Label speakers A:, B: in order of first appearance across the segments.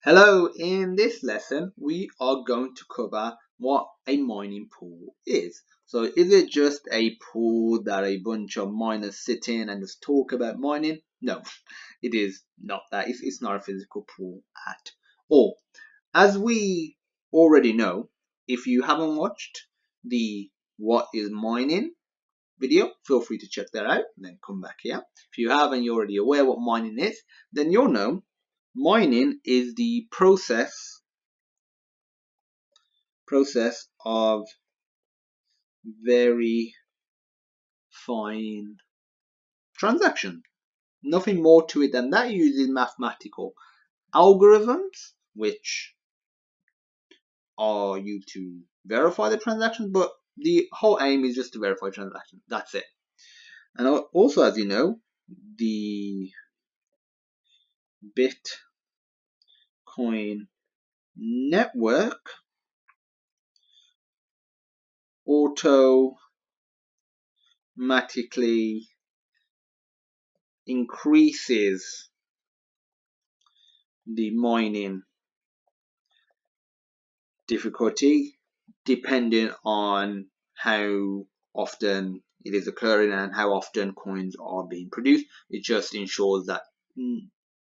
A: Hello, in this lesson we are going to cover what a mining pool is. So is it just a pool that a bunch of miners sit in and just talk about mining? No, it is not that. It's not a physical pool at all. As we already know, if you haven't watched the What is Mining video, feel free to check that out and then come back here. If you have and you're already aware what mining is, then you'll know mining is the process of very fine transaction. Nothing more to it than that. Uses mathematical algorithms which are used to verify the transaction, but the whole aim is just to verify transactions. That's it. And also, as you know, the Bitcoin network automatically increases the mining difficulty depending on how often it is occurring and how often coins are being produced. It just ensures that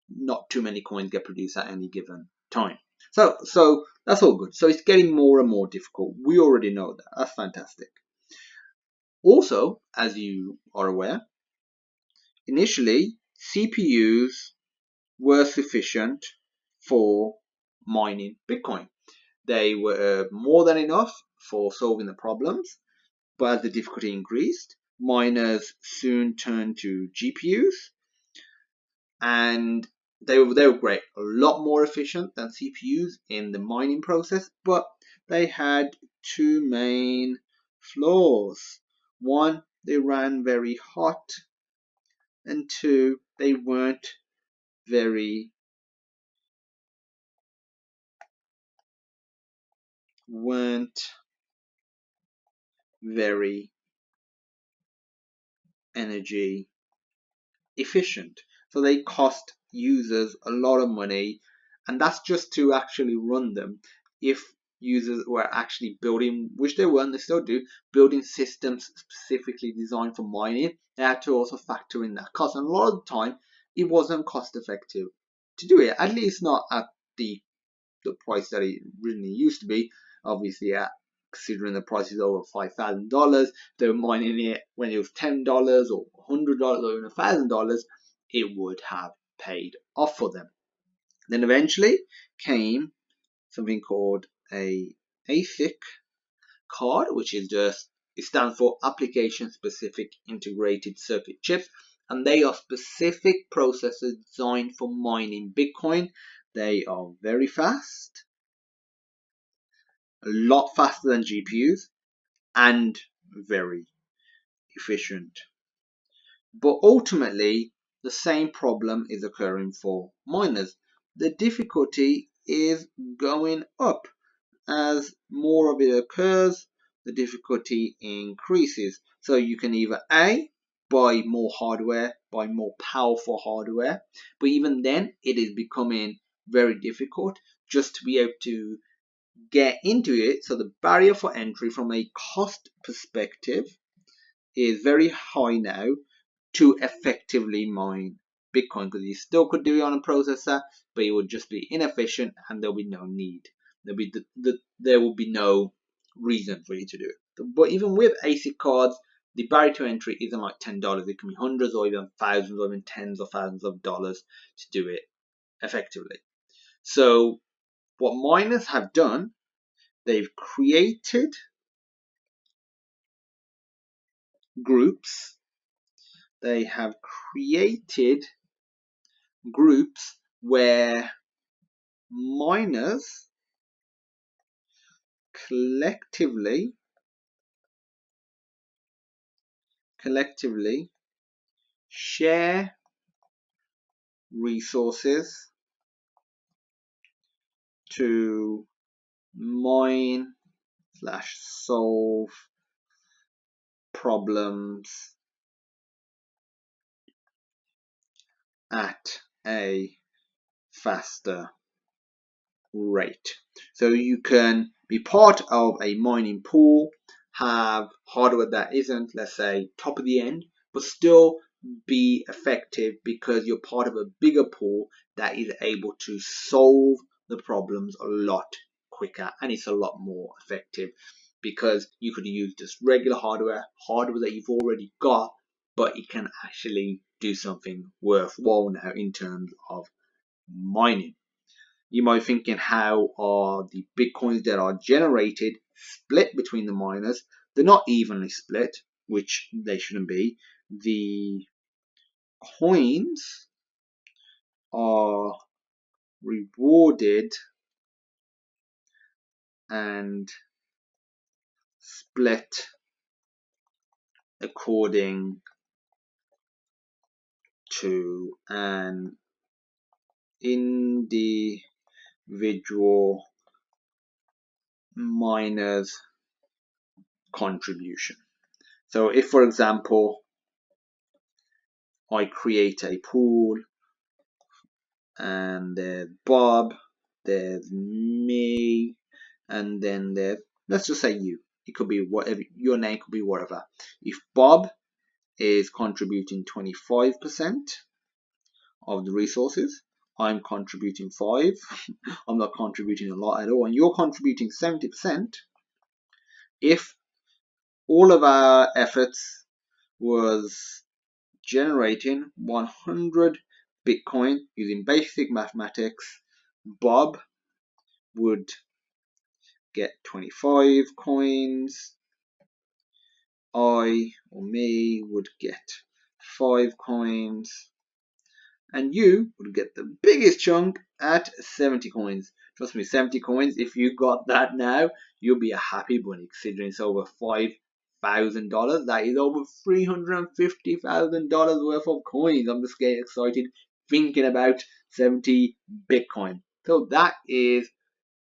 A: not too many coins get produced at any given time. So that's all good. So it's getting more and more difficult. We already know that. That's fantastic. Also, as you are aware, initially CPUs were sufficient for mining Bitcoin. They were more than enough for solving the problems, but as the difficulty increased, miners soon turned to GPUs, and they were great, a lot more efficient than CPUs in the mining process, but they had two main flaws. One, they ran very hot, and two, they weren't very energy efficient. So they cost users a lot of money, and that's just to actually run them. If users were actually building, which they weren't, they still do, building systems specifically designed for mining, they had to also factor in that cost. And a lot of the time, it wasn't cost effective to do it, at least not at the price that it originally used to be. Obviously, at considering the price is over $5,000, they were mining it when it was $10 or $100 or even $1,000, it would have paid off for them. Then eventually came something called a ASIC card, which is just, it stands for Application Specific Integrated Circuit Chips, and they are specific processors designed for mining Bitcoin. They are very fast, a lot faster than GPUs, and very efficient. But ultimately, the same problem is occurring for miners. The difficulty is going up. As more of it occurs, the difficulty increases. So you can either A, buy more hardware, buy more powerful hardware, but even then it is becoming very difficult just to be able to get into it. So the barrier for entry from a cost perspective is very high now to effectively mine Bitcoin, because you still could do it on a processor, but it would just be inefficient and there'll be no need. There will be no reason for you to do it. But even with ASIC cards, the barrier to entry isn't like $10. It can be hundreds or even thousands or even tens of thousands of dollars to do it effectively. So what miners have done, they've created groups. They have created groups where miners collectively share resources to mine / solve problems at a faster rate. So you can be part of a mining pool, have hardware that isn't, let's say, top of the end, but still be effective because you're part of a bigger pool that is able to solve the problems a lot quicker, and it's a lot more effective because you could use just regular hardware that you've already got, but it can actually do something worthwhile now in terms of mining. You might be thinking, how are the bitcoins that are generated split between the miners? They're not evenly split, which they shouldn't be. The coins are rewarded and split according to an individual miner's contribution. So if, for example, I create a pool and there's Bob, there's me, and then there's, let's just say you. It could be whatever, your name could be whatever. If Bob is contributing 25% of the resources, I'm contributing 5. I'm not contributing a lot at all, and you're contributing 70%. If all of our efforts was generating 100 Bitcoin using basic mathematics, Bob would get 25 coins. I or me would get 5 coins. And you would get the biggest chunk at 70 coins. Trust me, 70 coins, if you got that now, you'll be a happy bunny, considering it's over $5,000. That is over $350,000 worth of coins. I'm just getting excited thinking about 70 Bitcoin. So that is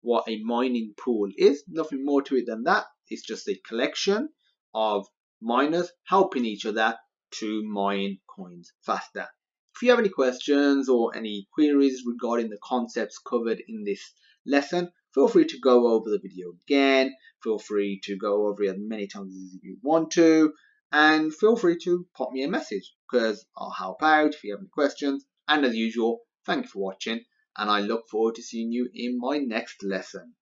A: what a mining pool is. Nothing more to it than that. It's just a collection of miners helping each other to mine coins faster. If you have any questions or any queries regarding the concepts covered in this lesson, feel free to go over the video again. Feel free to go over it as many times as you want to. And feel free to pop me a message because I'll help out if you have any questions. And as usual, thank you for watching, and I look forward to seeing you in my next lesson.